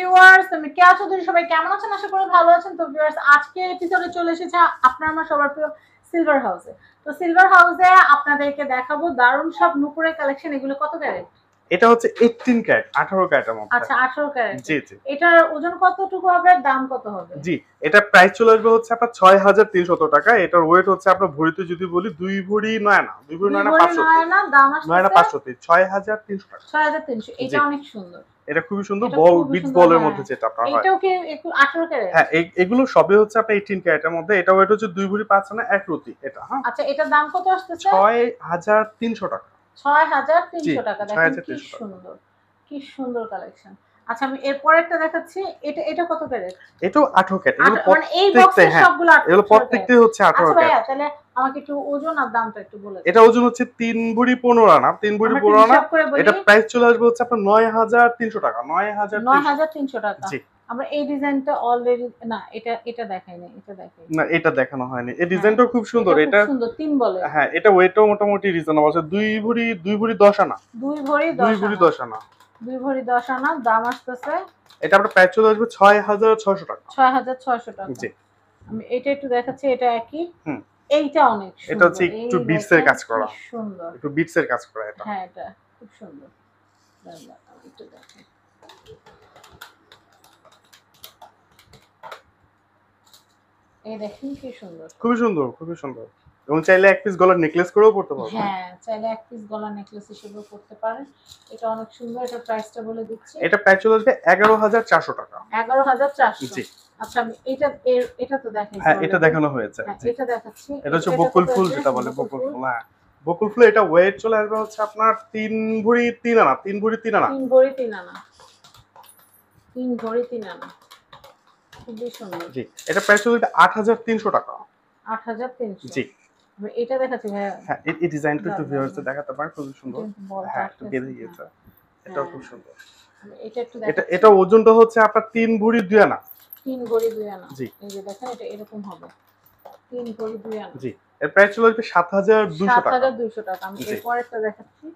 Viewers, আমি কেয়া চৌধুরী, সবাই কেমন আছেন? আশা করি ভালো আছেন। তো ভিউয়ার্স, আজকে এপিসোডে চলে এসেছে আপনার আমার সবার প্রিয় সিলভার হাউসে। তো সিলভার হাউসে আপনাদেরকে দেখাবো দারুণ সব নুপুরের কালেকশন। এগুলো কত ক্যারেট? এটা হচ্ছে 18 ক্যারেট, 18 ক্যারেটের মধ্যে। আচ্ছা, 18 ক্যারেট। জি জি। এটার ওজন কতটুকু হবে, দাম কত হবে? জি, এটা প্রাইস চলে আসবে হচ্ছে আপনার 6300 টাকা। এটার ওয়েট হচ্ছে আপনার ভরিতে যদি বলি 2 ভরি নয় না, 2 ভরি নয় না 500, নয় না, দাম আসছে নয় না 500, 6300 টাকা। 6300। এটা অনেক সুন্দর। এটা খুবই সুন্দর, বল বিট বলের মধ্যে যেটা আপনার হয়। এটাও কি 18 ক্যারেট? হ্যাঁ, এগুলো সবই হচ্ছে আপনার 18 ক্যারেটের মধ্যে। এটা ওয়েট হচ্ছে 2 ভরি 5 আনা 1 রতি এটা। হ্যাঁ, আচ্ছা, এটার দাম কত আসতেছে? 6300 টাকা। 6300 টাকা। দেখেন কি 6300 টাকা। সুন্দর, কি সুন্দর কালেকশন। আচ্ছা, আমি এরপর একটা দেখাচ্ছি। এটা কত ক্যারেট? এটাও 18 ক্যারেট। এগুলো মানে এই বক্সের সবগুলো 18 এগুলো প্রত্যেকটাই হচ্ছে 18 আচ্ছা ভাইয়া, ক্যারেট। তাহলে আমাকে একটু ওজন আর দামটা একটু বলে দিন। এটা ওজন হচ্ছে 3 ভরি 15 আনা, 3 ভরি 15 আনা। এটা প্রাইস চলে আসবে হচ্ছে আপনার 9300 টাকা। 9300 টাকা। জি। আমরা এই ডিজাইনটা অলরেডি, না এটা দেখাই নাই, এটা দেখাই না, এটা দেখানো হয়নি। এই ডিজাইনটাও খুব সুন্দর। এটা খুব সুন্দর, 3 বলে। হ্যাঁ, এটা ওয়েটও মোটামুটি রিজনেবল আছে। 2 ভরি 10 আনা। 2 ভরি 10 আনা। 2 ভরি 10 আনা। দাম আসতেছে, এটা আপনার প্রাইস চলে আসবে 6600 টাকা। 6600 টাকা। জি। আমি এটা একটু দেখাচ্ছি, এটা একই। হুম। এইটা অনেক সুন্দর। এটা হচ্ছে একটু বিটস এর কাজ করা। সুন্দর। একটু বিটস এর কাজ করা এটা। হ্যাঁ, এটা খুব সুন্দর। দাঁড়ান, আমি একটু দেখাই। এই দেখেন কি সুন্দর। খুবই সুন্দর, খুবই সুন্দর। এবং চাইলে এক পিস গলার নেকলেস করেও পড়তে পারবেন। হ্যাঁ, চাইলে এক পিস গলার নেকলেস হিসেবেও করতে পারেন। এটা অনেক সুন্দর। এটা প্রাইসটা বলে দিচ্ছি। এটা প্রাইস চলে আসবে 11400 টাকা। 11400। জি। আচ্ছা, আমি এটা তো দেখাই। হ্যাঁ, এটা দেখানো হয়েছে। হ্যাঁ, এটা দেখাচ্ছি। এটা হচ্ছে বকুল ফুল, যেটা বলে বকুল ফুল। হ্যাঁ, বকুল ফুল। এটা ওয়েট চলে আসবে হচ্ছে আপনার 3 ভরি 3 আনা, 3 ভরি 3 আনা। 3 ভরি 3 আনা। 3 ভরি 3 আনা। খুবই সুন্দর। জি, এটা প্রাইস চলে আসবে 8300 টাকা। 8300। জি। আমি এটা দেখাচ্ছি ভাইয়া। হ্যাঁ, এই ডিজাইনটা একটু ভিউয়ার্সদের দেখাতে পারেন, খুবই সুন্দর। হ্যাঁ, একটু বেঁধে গিয়েছে। এটাও খুব সুন্দর। এটা একটু দেখাচ্ছি। এটা ওজনটা হচ্ছে আপনার 3 ভরি 2 আনা। 3 ভরি 2 আনা। জি। এই যে দেখেন, এটা এরকম হবে। 3 ভরি 2 আনা। জি। এর প্রাইস চলে আসবে 7200 টাকা। 7200 টাকা। আমি এরপরেরটা দেখাচ্ছি।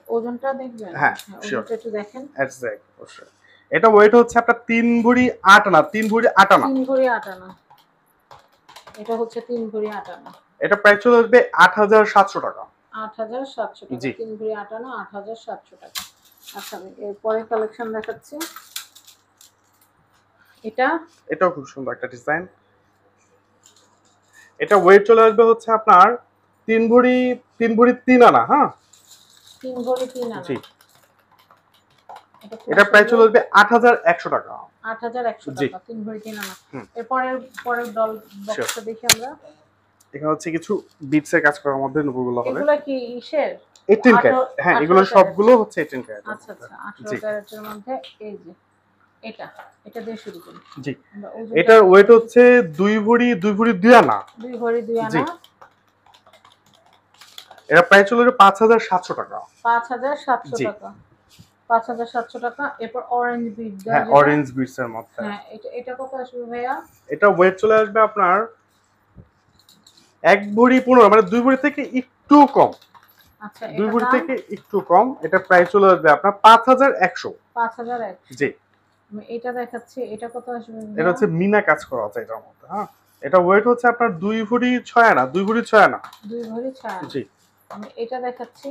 ওজনটা দেখবেন? হ্যাঁ, ওজনটা একটু দেখেন। এক্সাক্ট, অবশ্যই। এটা ওয়েট হচ্ছে আপনার 3 ভরি 8 আনা, 3 ভরি 8 আনা। 3 ভরি 8 আনা। এটা হচ্ছে 3 ভরি 8 আনা। এটা প্রাইস চলে আসবে 8700 টাকা। 8700 টাকা। জি। 3 ভরি 8 আনা, 8700 টাকা। আচ্ছা, আমি এরপরে কালেকশন দেখাচ্ছি। এটাও খুব সুন্দর একটা ডিজাইন। এটা ওয়েট চলে আসবে হচ্ছে আপনার 3 ভরি 3 আনা। হ্যাঁ, 3 ভরি 3 আনা। জি। এটা প্রাইস চলে আসবে 8100 টাকা। 8100 জি। টাকা। 3 ভরি 3 আনা। পরের ডল বক্সটা দেখি আমরা। এখানে হচ্ছে কিছু বিটস এর কাজ করার মধ্যে নুপুরগুলো হবে। এগুলা কি ইসের? 18 ক্যারেট। হ্যাঁ, এগুলো সবগুলো হচ্ছে 18 ক্যারেট। আচ্ছা, 18 ক্যারেটের মধ্যে। এই যে এটা দিয়ে শুরু করি। জি। এটার ওয়েট হচ্ছে 2 ভরি 2 আনা। 2 ভরি 2 আনা। জি। এটা প্রাইস চলে আসবে 5700 টাকা। 5700 টাকা। 5700 টাকা। এরপর অরেঞ্জ বিট। হ্যাঁ, অরেঞ্জ বিটস এর মধ্যে। হ্যাঁ, এটা কত আসবে ভাইয়া? এটা ওয়েট চলে আসবে আপনার 1 ভরি 15, মানে 2 ভরি থেকে একটু কম। আচ্ছা, 2 ভরি থেকে একটু কম। এটা প্রাইস চলে আসবে আপনার 5100। 5100। জি। আমি এটা দেখাচ্ছি। এটা কত আসবে? এটা হচ্ছে মিনা কাজ করা আছে এটার মধ্যে। হ্যাঁ, এটা ওয়েট হচ্ছে আপনার 2 ভরি 6 আনা, 2 ভরি 6 আনা। 2 ভরি 6 আনা। জি। আমি এটা দেখাচ্ছি।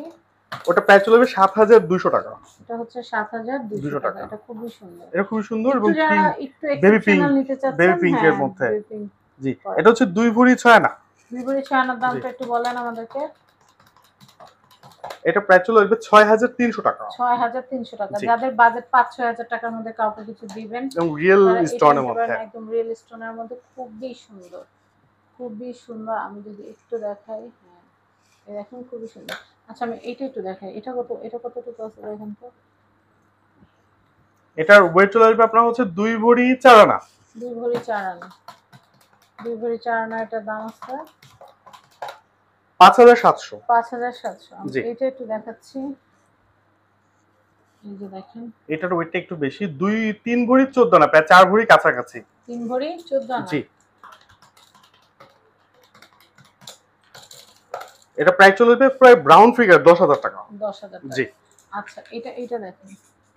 ওটা প্রাইস চলে আসবে 7200 টাকা। এটা হচ্ছে 7200 টাকা। এটা খুবই সুন্দর। এটা খুবই সুন্দর এবং একটু এক্সেপশনাল নিতে চাচ্ছেন, বেবি পিঙ্ক এর মধ্যে। জি। এটা হচ্ছে 2 ভরি 6 আনা। 2 ভরি 6 আনার দামটা একটু বলেন আমাদেরকে। এটা প্রাইস চলে আসবে 6300 টাকা। 6300 টাকা। যাদের বাজেট 5-6000 টাকার মধ্যে কাউকে কিছু দিবেন, এবং রিয়েল স্টোনের মধ্যে, একদম রিয়েল স্টোনের মধ্যে খুবই সুন্দর, খুবই সুন্দর। আমি যদি একটু দেখাই, হ্যাঁ, এই দেখুন খুবই সুন্দর। আচ্ছা, আমি এটা একটু দেখাই। এটা কতটুকু আছে দেখেন তো। এটার ওয়েট চলে আসবে আপনার হচ্ছে 2 ভরি 4 আনা। 2 ভরি 4 আনা। 2 ভরি 4 আনা। এটার দাম আছে 5700। 5700। আমি এটা একটু দেখাচ্ছি। এই যে দেখেন, এটার ওয়েটটা একটু বেশি। 3 ভরি 14 আনা, প্রায় 4 ভরি কাছাকাছি। 3 ভরি 14 আনা। জি। এটা প্রাইস চলে আসবে প্রায় ব্রাউন ফিগার 10000 টাকা। 10000 টাকা। জি। আচ্ছা, এটা দেখেন।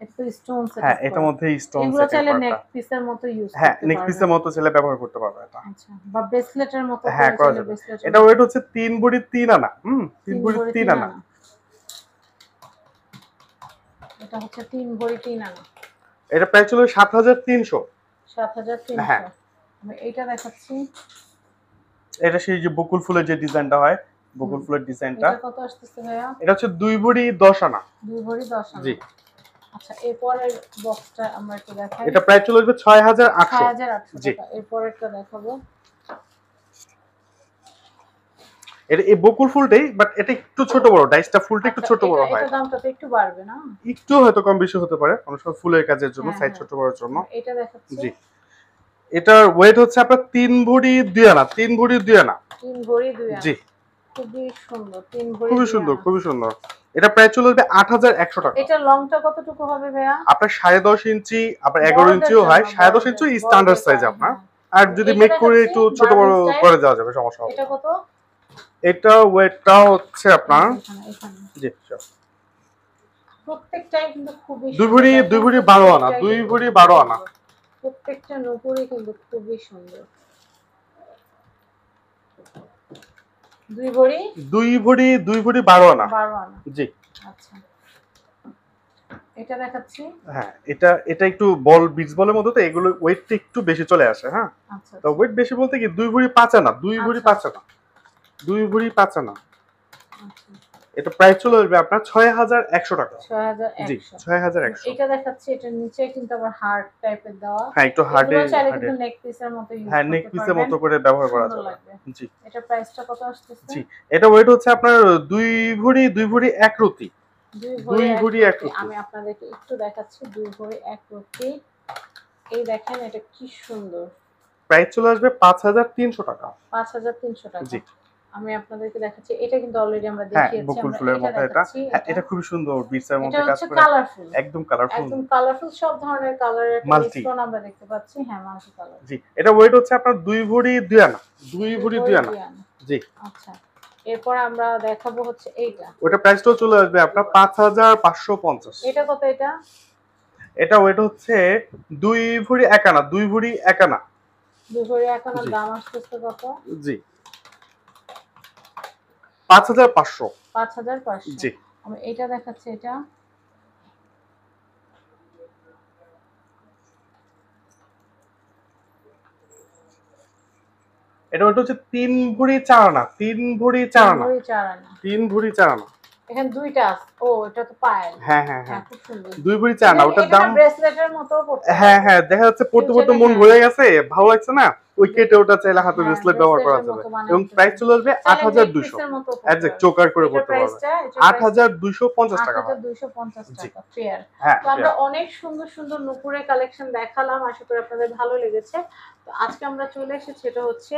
একটু স্টোন সেট হ্যাঁ এটার মধ্যে স্টোন এগুলো সেটিং চাইলে করা। নেক পিসের মতো ইউজ হ্যাঁ করতে নেক পারবেন। পিসের মতো ছেলে ব্যবহার করতে পারবে এটা। আচ্ছা, বা ব্রেসলেটের মতো হ্যাঁ করে করা চাইলে যাবে। ব্রেসলেটের এটা ওয়েট হচ্ছে 3 ভরি 3 আনা। 3 ভরি 3 আনা। এটা হচ্ছে 3 ভরি 3 আনা। এটা প্রাইস ছিল 7300। 7300। হ্যাঁ আমি এইটা দেখাচ্ছি। এটা সেই যে বকুল ফুলের যে ডিজাইনটা হয়, বকুল ফুলের ডিজাইনটা। এটা কত আসতেছে ভাইয়া? এটা হচ্ছে 2 ভরি 10 আনা। 2 ভরি 10 আনা। জি। আচ্ছা, এরপরের বক্সটা আমরা একটু দেখাই। এটা প্রাইস চলে আসবে 6800। 6800 জি। টাকা। এরপরেরটা দেখাবো। এটা এই বকুল ফুলটাই, বাট এটা একটু ছোট বড়, ডাইসটা ফুলটা একটু ছোট বড় হয়। এটা দামটা তো একটু বাড়বে না? একটু হয়তো কম বেশি হতে পারে, অনেক সময় ফুলের কাজের জন্য সাইজ ছোট বড়র জন্য। এটা দেখাচ্ছি। জি। এটার ওয়েট হচ্ছে আপনার 3 ভরি 2 আনা। 3 ভরি 2 আনা। 3 ভরি 2 আনা। জি। খুবই সুন্দর। 3 ভরি খুবই 2 সুন্দর, আনা। খুবই সুন্দর। এটা প্রাইস চলে আসবে 8100 টাকা। এটা লংটা কতটুকু হবে ভাইয়া? আপনার 10.5 ইঞ্চি, আপনার 11 ইঞ্চিও হয়। 10.5 ইঞ্চি স্ট্যান্ডার্ড সাইজ আপনার। আর যদি মেক করে একটু ছোট বড় করে দেওয়া যাবে, সমস্যা হবে না। এটা কত? এটা ওয়েটটা হচ্ছে আপনার এখানে। জি sure। প্রত্যেকটাই কিন্তু খুবই 2 ভরি 12 আনা। 2 ভরি 12 আনা। প্রত্যেকটা নূপুরই কিন্তু খুবই সুন্দর। 2 ভরি 12 আনা। 12 আনা। জি। আচ্ছা, এটা দেখাচ্ছি। হ্যাঁ এটা একটু বল বিটস বলের মধ্যে, তো এগুলো ওয়েটটা একটু বেশি চলে আসে। হ্যাঁ আচ্ছা, তো ওয়েট বেশি বলতে কি 2 ভরি 5 আনা। 2 ভরি 5 আনা। 2 ভরি 5 আনা। আচ্ছা। এটা প্রাইস চলে আসবে আপনার 6100 টাকা। 6100। জি 6100। এটা দেখাচ্ছি, এটার নিচে কিন্তু আবার হার্ড টাইপের দেওয়া। হ্যাঁ একটু হার্ডে, চাইলে কিন্তু নেক পিসের মতো ইউজ করতে পারবেন। হ্যাঁ নেক পিসের মতো করে ব্যবহার করা যাবে। জি। এটা প্রাইসটা কত আসছে? জি এটা ওয়েট হচ্ছে আপনার 2 ভরি 1 রতি। 2 ভরি 1 রতি। আমি আপনাদেরকে একটু দেখাচ্ছি। 2 ভরি 1 রতি। এই দেখেন এটা কি সুন্দর। প্রাইস চলে আসবে 5300 টাকা। 5300 টাকা। জি। আমি আপনাদেরকে দেখাচ্ছি। এটা কিন্তু অলরেডি আমরা হ্যাঁ দেখিয়েছি। বকুল ফুলের মধ্যে এটা। হ্যাঁ এটা খুবই সুন্দর, বিটসের মধ্যে কাজ করে। কালারফুল। একদম কালারফুল। একদম কালারফুল, সব ধরনের কালারের একটা মিশ্রণ আমরা দেখতে পাচ্ছি। হ্যাঁ, মাল্টি কালার। জি এটা ওয়েট হচ্ছে আপনার 2 ভরি 2 আনা। 2 ভরি 2 আনা। জি। আচ্ছা, এরপর আমরা দেখাবো হচ্ছে এইটা। ওটা প্রাইসটাও চলে আসবে আপনার 5550। এটা কত? এটা ওয়েট হচ্ছে 2 ভরি 1 আনা। 2 ভরি 1 আনা। 2 ভরি 1 আনার দাম আসছে কত? জি 5500। 5500। জি। আমি এটা দেখাচ্ছি। এটা ওটা হচ্ছে 3 ভরি 4 আনা। 3 ভরি 4 আনা। 3 ভরি 4 আনা। এখানে দুইটা আছে। ও এটা তো পায়েল। হ্যাঁ খুব সুন্দর। 2 ভরি 4 আনা। ওটার দাম ব্রেসলেটের মতো পড়তে। হ্যাঁ দেখা যাচ্ছে পড়তে পড়তে মন ভরে গেছে, ভালো লাগছে না, ওই কেটে ওটা চাইলে হাতে ব্রেসলেট ব্যবহার করা যাবে। এবং প্রাইস চলে আসবে 8200। একদট চোকার করে পড়তে পারবে। 8250 টাকা। 8250 টাকা ফেয়ার। হ্যাঁ তো আমরা অনেক সুন্দর সুন্দর নূপুরের কালেকশন দেখালাম, আশা করি আপনাদের ভালো লেগেছে। তো আজকে আমরা চলে এসেছি, এটা হচ্ছে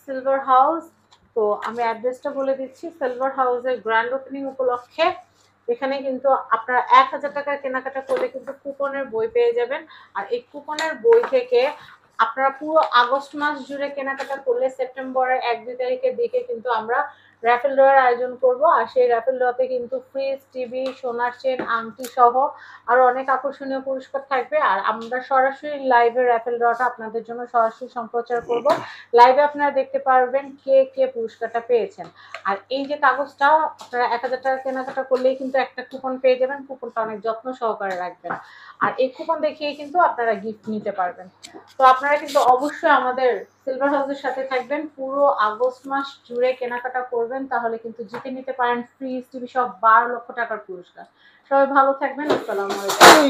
সিলভার হাউস। তো আমি অ্যাড্রেসটা বলে দিচ্ছি। সিলভার হাউসের গ্র্যান্ড ওপেনিং উপলক্ষে এখানে কিন্তু আপনারা 1000 টাকার কেনাকাটা করলে কিন্তু কুপনের বই পেয়ে যাবেন। আর এই কুপনের বই থেকে আপনারা পুরো আগস্ট মাস জুড়ে কেনাকাটা করলে সেপ্টেম্বরের 1-2 তারিখের দিকে কিন্তু আমরা র্যাফেল ড্রয়ের আয়োজন করব। আর সেই র্যাফেল ড্রতে কিন্তু ফ্রিজ, টিভি, সোনার চেন, আংটি সহ আরো অনেক আকর্ষণীয় পুরস্কার থাকবে। আর আমরা সরাসরি লাইভে র্যাফেল ড্রটা আপনাদের জন্য সরাসরি সম্প্রচার করব। লাইভে আপনারা দেখতে পারবেন কে কে পুরস্কারটা পেয়েছেন। আর এই যে কাগজটা, আপনারা 1000 টাকা কেনাকাটা করলেই কিন্তু একটা কুপন পেয়ে যাবেন। কুপনটা অনেক যত্ন সহকারে রাখবেন। আর এই কুপন দেখিয়ে কিন্তু আপনারা গিফট নিতে পারবেন। তো আপনারা কিন্তু অবশ্যই আমাদের সিলভার হাউসের সাথে থাকবেন। পুরো আগস্ট মাস জুড়ে কেনাকাটা করবেন, তাহলে কিন্তু জিতে নিতে পারেন ফ্রিজ, টিভি সব 12 লক্ষ টাকার পুরস্কার। সবাই ভালো থাকবেন। আসসালামু আলাইকুম।